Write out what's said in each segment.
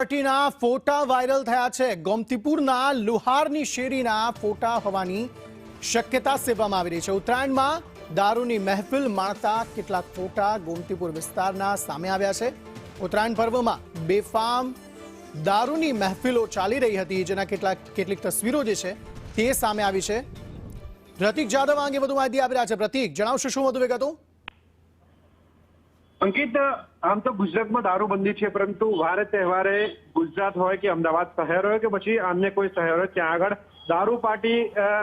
પાર્ટીના ફોટા વાયરલ થયા છે। ગોમતીપુરના લુહારની શેરીના ફોટા હોવાની શક્યતા સેવવામાં આવી રહી છે। ઉત્તરાયણમાં દારૂની મહેફિલ માણતા કેટલાક ફોટા ગોમતીપુર વિસ્તારના સામે આવ્યા છે। ઉત્તરાયણ પર્વમાં બેફામ દારૂની મહેફિલો ચાલી રહી હતી, જેના કેટલીક તસવીરો જે છે તે સામે આવી છે। પ્રતીક જાદવ અંગે વધુ માહિતી આપી રહ્યા છે। પ્રતીક, જણાવશો શું વધુ વિગતો? અંકિત, આમ તો ગુજરાતમાં દારૂબંધી છે, પરંતુ વારે તહેવારે ગુજરાત હોય કે અમદાવાદ શહેર હોય કે પછી અન્ય કોઈ શહેર હોય, ત્યાં આગળ દારૂ પાર્ટી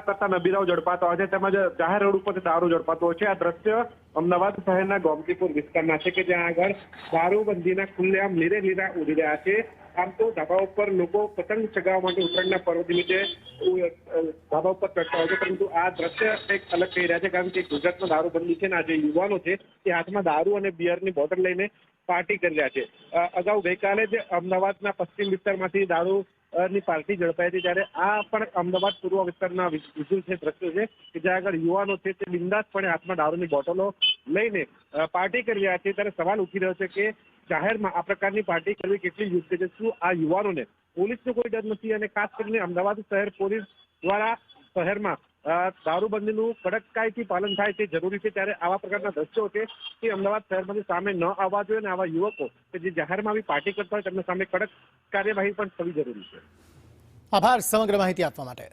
કરતા નબીરાઓ ઝડપાતા હોય છે, તેમજ જાહેર રોડ ઉપર દારૂ ઝડપાતો હોય છે। આ દ્રશ્ય અમદાવાદ શહેરના ગોમતીપુર વિસ્તારના છે કે જ્યાં આગળ દારૂબંધીના ખુલ્લેઆમ લીરેલીરા ઉડી રહ્યા છે। આમ તો ધાબા ઉપર લોકો પતંગ ચગાવવા માટે ઉત્તરાયણના પર્વ નિમિત્તે ધાબા ઉપર ચડતા હોય છે, પરંતુ આ દ્રશ્ય એક અલગ કહી રહ્યા છે, કારણ કે ગુજરાતમાં દારૂબંધી છે ને આ જે યુવાનો છે તે હાથમાં દારૂ અને બિયરની બોટલ લઈને પાર્ટી કરી રહ્યા છે। અગાઉ ગઈકાલે જ અમદાવાદના પશ્ચિમ વિસ્તારમાંથી દારૂ ની પાર્ટી ઝડપાઈ હતી, ત્યારે આ પણ અમદાવાદ પૂર્વ વિસ્તારના વિઝ્યુઅલ છે, દ્રશ્યો છે કે જ્યાં આગળ યુવાનો છે તે બિંદાસપણે હાથમાં દારૂની બોટલો લઈને પાર્ટી કરી રહ્યા છે। ત્યારે સવાલ ઉઠી રહ્યો છે કે જાહેરમાં આ પ્રકારની પાર્ટી કરવી કેટલી યોગ્ય છે? શું આ યુવાનોને પોલીસનો કોઈ ડર નથી? અને ખાસ કરીને અમદાવાદ શહેર પોલીસ દ્વારા શહેરમાં દારૂબંધીનું કડકાઈથી પાલન થાય તે જરૂરી છે। ત્યારે આવા પ્રકારના દ્રશ્યો છે તે અમદાવાદ શહેરમાંથી સામે ન આવવા જોઈએ અને આવા યુવકો કે જે જાહેરમાં આવી પાર્ટી કરતા હોય તેમના સામે કડક કાર્યવાહી પણ થવી જરૂરી છે। આભાર સમગ્ર માહિતી આપવા માટે।